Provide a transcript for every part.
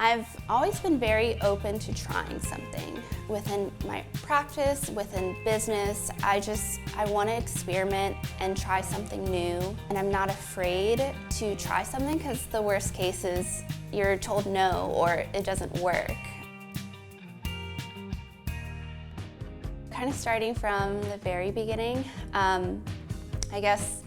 I've always been very open to trying something. Within my practice, within business, I want to experiment and try something new. And I'm not afraid to try something because the worst case is you're told no or it doesn't work. Kind of starting from the very beginning, I guess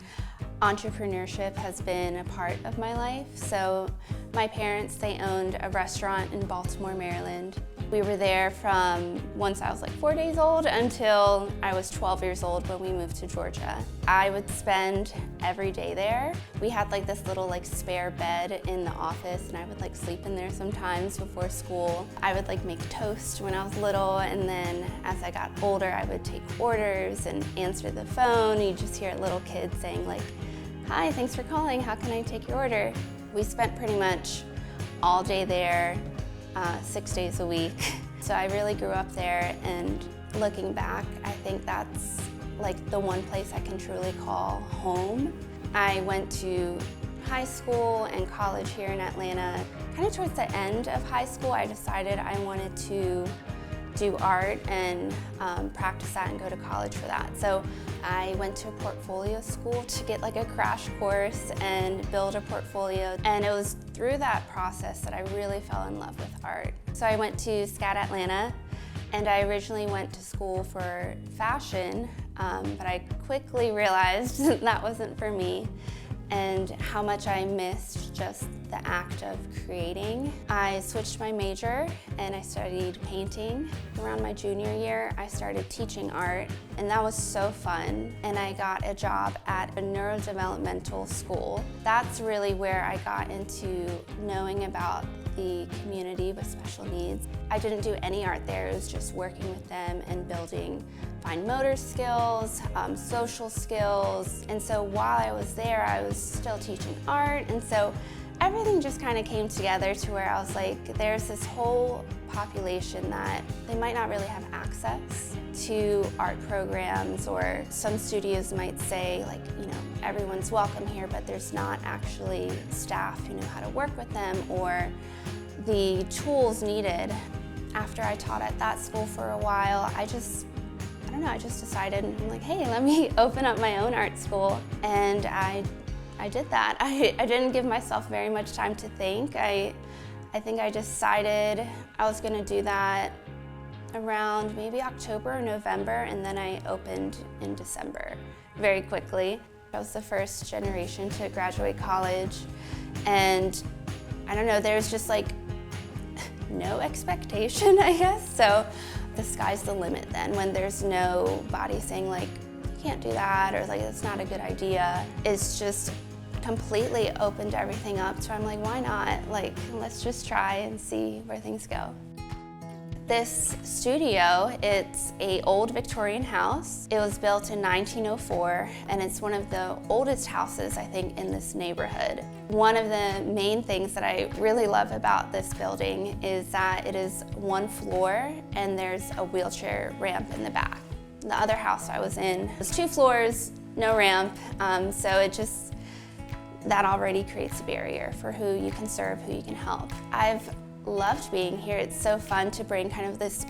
entrepreneurship has been a part of my life. So my parents, they owned a restaurant in Baltimore, Maryland. We were there from once I was like 4 days old until I was 12 years old when we moved to Georgia. I would spend every day there. We had like this little spare bed in the office and I would sleep in there sometimes before school. I would make toast when I was little, and then as I got older I would take orders and answer the phone. You just hear little kids saying "Hi, thanks for calling, how can I take your order?" We spent pretty much all day there, 6 days a week. So I really grew up there, and looking back, I think that's the one place I can truly call home. I went to high school and college here in Atlanta. Kind of towards the end of high school, I decided I wanted to do art and practice that and go to college for that. So I went to a portfolio school to get a crash course and build a portfolio. And it was through that process that I really fell in love with art. So I went to SCAD Atlanta, and I originally went to school for fashion, but I quickly realized that wasn't for me and how much I missed just the act of creating. I switched my major and I studied painting. Around my junior year, I started teaching art, and that was so fun. And I got a job at a neurodevelopmental school. That's really where I got into knowing about the community with special needs. I didn't do any art there, it was just working with them and building fine motor skills, social skills. And so while I was there, I was still teaching art, and so everything just kind of came together to where I was there's this whole population that they might not really have access to art programs, or some studios might say everyone's welcome here, but there's not actually staff who know how to work with them or the tools needed. After I taught at that school for a while, I just decided, I'm hey, let me open up my own art school. And I did that. I didn't give myself very much time to think. I think I decided I was gonna do that around maybe October or November, and then I opened in December very quickly. I was the first generation to graduate college, and I don't know, there's just no expectation, I guess. So the sky's the limit then, when there's nobody saying you can't do that, or it's not a good idea. It's just completely opened everything up. So I'm why not? Let's just try and see where things go. This studio, it's an old Victorian house. It was built in 1904, and it's one of the oldest houses, I think, in this neighborhood. One of the main things that I really love about this building is that it is one floor, and there's a wheelchair ramp in the back. The other house I was in was 2 floors, no ramp, so that already creates a barrier for who you can serve, who you can help. I've loved being here. It's so fun to bring kind of this,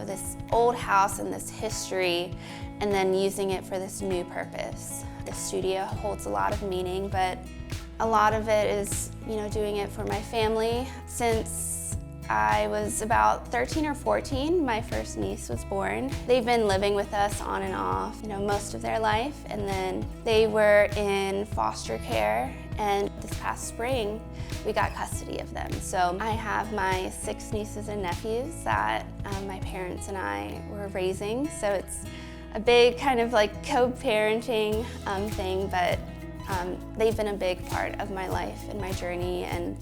this old house and this history, and then using it for this new purpose. The studio holds a lot of meaning, but a lot of it is, doing it for my family. Since I was about 13 or 14, my first niece was born. They've been living with us on and off, most of their life, and then they were in foster care, and this past spring, we got custody of them. So I have my 6 nieces and nephews that my parents and I were raising. So it's a big kind of co-parenting thing, but they've been a big part of my life and my journey, and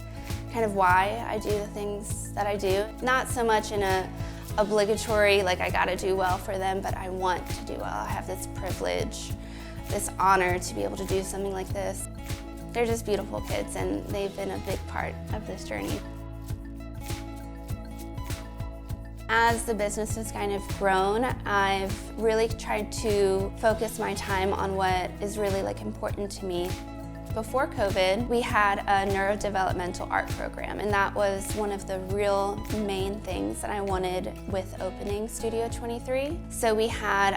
kind of why I do the things that I do. Not so much in a obligatory, I gotta do well for them, but I want to do well. I have this privilege, this honor to be able to do something like this. They're just beautiful kids, and they've been a big part of this journey. As the business has kind of grown, I've really tried to focus my time on what is really important to me. Before COVID, we had a neurodevelopmental art program, and that was one of the real main things that I wanted with opening Studio 23. So we had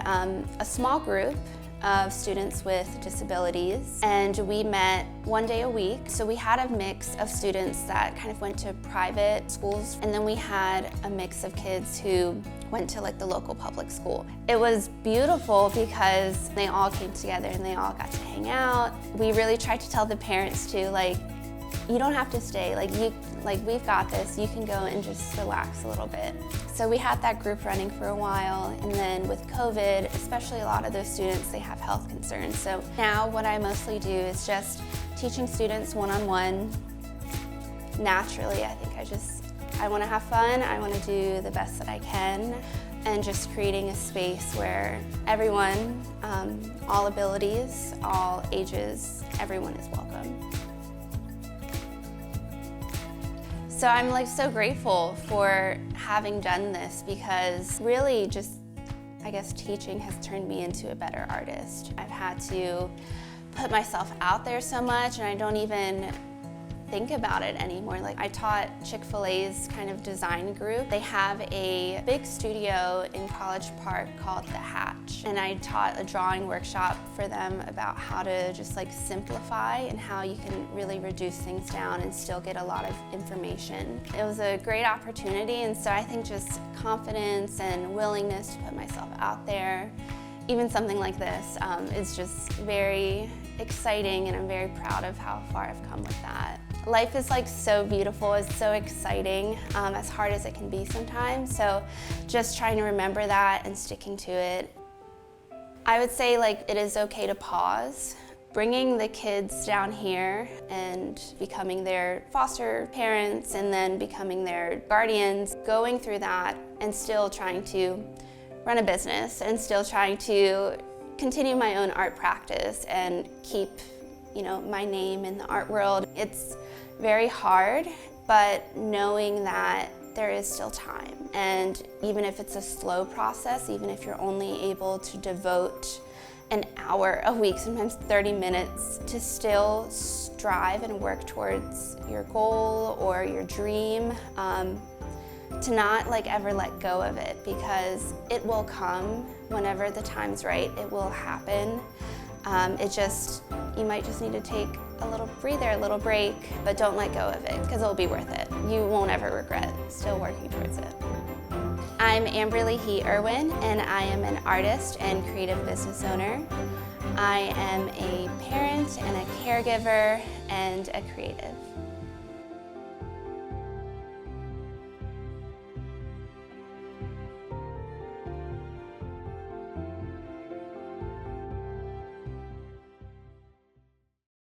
a small group of students with disabilities, and we met one day a week. So we had a mix of students that kind of went to private schools, and then we had a mix of kids who went to like the local public school. It was beautiful because they all came together and they all got to hang out. We really tried to tell the parents too, like, you don't have to stay, we've got this, you can go and just relax a little bit. So we had that group running for a while, and then with COVID, especially a lot of those students, they have health concerns. So now what I mostly do is just teaching students one-on-one. Naturally, I think I want to have fun, I want to do the best that I can, and just creating a space where everyone, all abilities, all ages, everyone is welcome. So I'm so grateful for having done this, because really just, I guess, teaching has turned me into a better artist. I've had to put myself out there so much, and I don't even think about it anymore. Like, I taught Chick-fil-A's kind of design group. They have a big studio in College Park called The Hatch, and I taught a drawing workshop for them about how to just simplify and how you can really reduce things down and still get a lot of information. It was a great opportunity, and so I think just confidence and willingness to put myself out there, even something like this, is just very exciting, and I'm very proud of how far I've come with that. Life is so beautiful, it's so exciting, as hard as it can be sometimes, so just trying to remember that and sticking to it. I would say it is okay to pause. Bringing the kids down here and becoming their foster parents and then becoming their guardians, going through that and still trying to run a business and still trying to continue my own art practice and keep my name in the art world. It's very hard, but knowing that there is still time, and even if it's a slow process, even if you're only able to devote an hour a week, sometimes 30 minutes, to still strive and work towards your goal or your dream, to not ever let go of it, because it will come whenever the time's right. It will happen. You might just need to take a little breather, a little break, but don't let go of it, because it'll be worth it. You won't ever regret still working towards it. I'm Amberly He Irwin, and I am an artist and creative business owner. I am a parent and a caregiver and a creative.